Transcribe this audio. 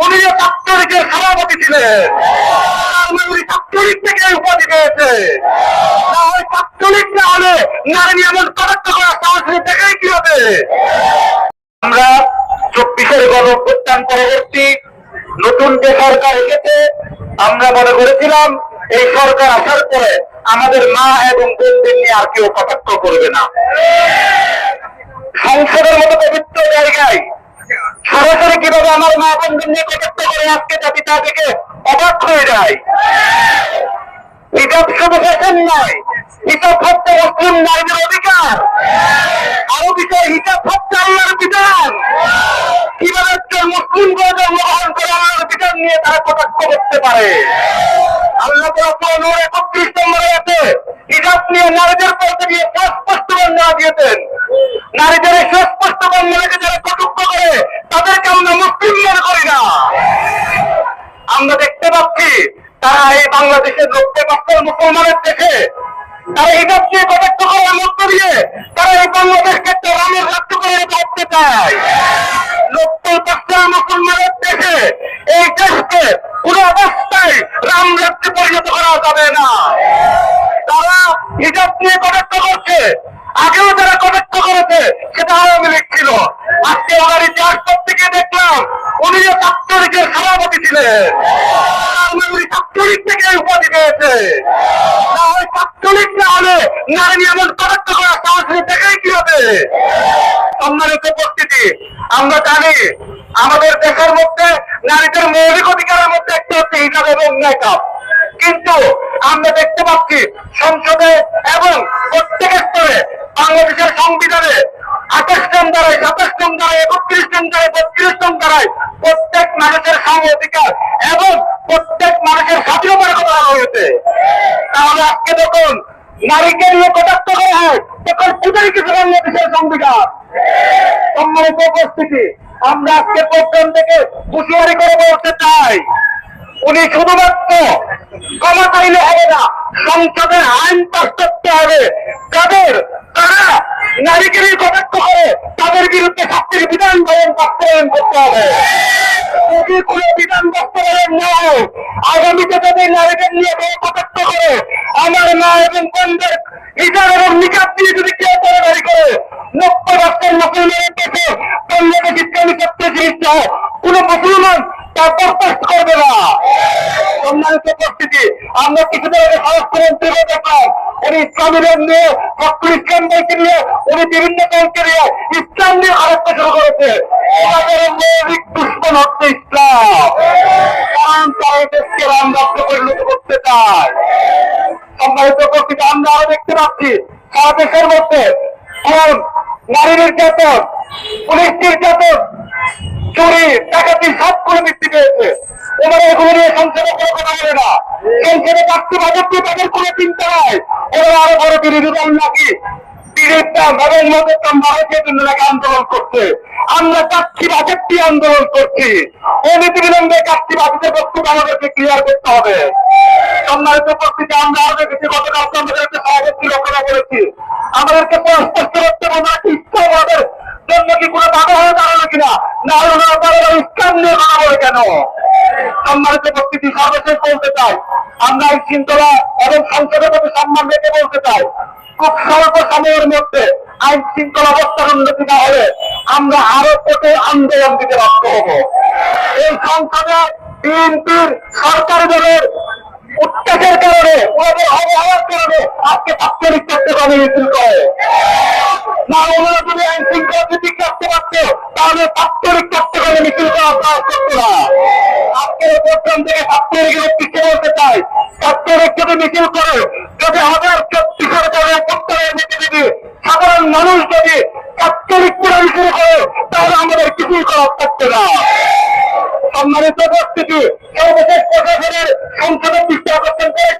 উনি ছাত্রলীগের সভাপতি ছিলেন, উনি ছাত্রলীগ থেকে উপাধি পেয়েছে। ওই ছাত্রলীগ না হলে নারী এমন কটাক্ষ করা সাহসী দেখাই কি হবে? আমরা 24-এর গণঅভ্যুত্থান পরবর্তী নতুন যে সরকার এসেছে, আমরা মনে করেছিলাম এই সরকার আসার পরে আমাদের মা এবং বোনদের নিয়ে আর কেউ কটাক্ষ করবে না। সংসদের মতো পবিত্র জায়গায় সরাসরি কিভাবে আমার মা বোনদের নিয়ে কটাক্ষ করে আজকে জাতি তা থেকে অবাক হয়ে যায়। হিজাব শুধু ফ্যাশন নয়, হিজাব হচ্ছে মুসলিম নারীদের অধিকার। আরো বিষয়, হিজাব হচ্ছে আল্লাহর বিধান। কিভাবে একজন মুসলিম জন্মগ্রহণ করে আল্লাহর বিধান নিয়ে তারা কটাক্ষ করতে পারে? আল্লাহ 31 নম্বরে আছে, হিজাব নিয়ে নারীদের পড়তে গিয়ে সুস্পষ্ট বর্ণনা দিয়েছেন। নারীদের সুস্পষ্ট বর্ণনাকে যারা কটাক্ষ করে তাদেরকে আমরা মুসলিম মনে করি না। আমরা দেখতে পাচ্ছি তারা এই বাংলাদেশের 90% মুসলমানের দেশে তারা হিজাব নিয়ে কটাক্ষ করার মধ্য দিয়ে তারা এই বাংলাদেশকে একটা রামের রাজ্য করে ভাবতে চায়। 90% মুসলমানের দেশে এই দেশকে কোন অবস্থায় রাম রাজ্যে পরিণত করা যাবে না। তারা হিজাব নিয়ে কটাক্ষ করছে, আগেও যারা কটাক্ষ করেছে সেটা আওয়ামী লীগ ছিল। আজকে ওনার ইতিহাস করতে গিয়ে দেখলাম উনি ছাত্রলীগের সভাপতি ছিলেন, উনি ছাত্রলীগ থেকে উপাধি পেয়েছে। ওই ছাত্রলীগ না হলে নারী এমন কটাক্ষ করা সাহসী দেখাই কি হবে? সম্মানিত উপস্থিতি, আমরা জানি আমাদের দেশের মধ্যে নারীদের মৌলিক অধিকারের মধ্যে একটা হচ্ছে হিজাব এবং মেকআপ। কিন্তু আমরা দেখতে পাচ্ছি সংসদে এবং প্রত্যেক স্তরে বাংলাদেশের সংবিধানে 28 নং ধারায়, 27 নং ধারায়, 31 নং ধারায়, 32 নং ধারায় প্রত্যেক মানুষের সম অধিকার এবং প্রত্যেক মানুষের স্বাধীনতার কথা বলা হয়েছে। তাহলে আজকে যখন নারীকে নিয়ে কটাক্ষ করা হয় তখন কোথায় কিছু বাংলাদেশের সংবিধান? সম্মানিত উপস্থিতি, আমরা আজকে প্রথম থেকে হুঁশিয়ারি করে বলতে চাই, উনি শুধুমাত্র ক্ষমা চাইলে হবে না, সংসদের আইন পাস করতে হবে। তারা নারীকে নিয়ে কটাক্ষ করে তাদের বিরুদ্ধে শাস্তির বিধান বাস্তবায়ন করতে হবে। যদি কোনো বিধান বাস্তবায়ন না হয়, আগামীতে যদি নারীদের নিয়ে কটাক্ষ করে আমার মা এবং বোনদের হিজাব এবং নিকাব দিয়ে যদি কেউ তরবারি করে 90% মুসলমানের দেশে বাংলাদেশ ইসলামী ছাত্র জিনিসটা কোন মুসলমান তা বরদাস্ত করবে না। সম্মানিত উপস্থিতি, আমরা কিছুদিন আগে স্বরাষ্ট্রমন্ত্রী দেখলাম উনি ইসলামীদের নিয়ে ইসলাম বইকে নিয়ে উনি বিভিন্ন দলকে নিয়ে ইসলাম নিয়ে আলোচনা শুরু করেছে। আমাদের মৌলিক দুশ্মন হচ্ছে ইসলাম, কারণ তারা দেশকে রাম রাজ্য পরিণত করতে চায়। সম্মানিত উপস্থিতি, আমরা আরো দেখতে পাচ্ছি সারা দেশের মধ্যে কোন নারী নির্যাতন, পুলিশ নির্যাতন, চুরি, ডাকাতি সব করে বৃদ্ধি পেয়েছে। ওনারা এগুলো নিয়ে সংসদে কোনো কথা বলে না। সংসদে কাটতে বাজেট নিয়ে তাদের কোনো চিন্তা নাই। ওরা আরো বড় বিরোধী দল নাকি টিকিট দাম এবং মদের দাম বাড়ানোর জন্য নাকি আন্দোলন করছে। আমরা কাটছি বাজেট দিয়ে আন্দোলন করছি। অনীতি বিলম্বে কাটছি বাজেটের বক্তব্য আমাদেরকে ক্লিয়ার করতে হবে। সম্মানিত উপস্থিতি, আমরা আরো দেখেছি গতকালকে আমাদের একটা সভাপতি লক্ষ্য করেছি, আমাদেরকে স্পষ্ট করতে আমরা ইচ্ছা আমাদের জন্য কি কোনো বাধা হয়ে দাঁড়ালো কিনা, না হলে ইসলাম নিয়ে কথা বলে কেন? সম্মানিত উপস্থিতি, সর্বশেষ বলতে চাই, আমরা আইন শৃঙ্খলা এবং সংসদের প্রতি সম্মান রেখে বলতে চাই, খুব স্বল্প সময়ের মধ্যে আইন শৃঙ্খলা অবস্থার উন্নতি না হলে আমরা আরো কঠোর আন্দোলন দিতে বাধ্য হব। এই সংসদে বিএনপির সরকারি দলের উত্তেজের কারণে, ওদের অবহেলার কারণে আজকে ছাত্রলীগ করতে পারে মিছিল করে না। ওনারা যদি আইন শৃঙ্খলা ঠিক রাখতে পারত তাহলে ছাত্রলীগ করতে পারে মিছিল করা সাহস করতো না। আজকের প্রথম থেকে ছাত্রলীগের পিছিয়ে বলতে চাই, ছাত্রলীগ যদি মিছিল করে, যদি 1034 করে প্রত্যেকের মধ্যে যদি সাধারণ মানুষ যদি ছাত্রলীগ করে মিছিল করে তাহলে আমাদের কিছুই করার থাকতো না। সম্মানিত উপস্থিতি, সর্বশেষ প্রশাসনের সংসদের দৃষ্টি আকর্ষণ করে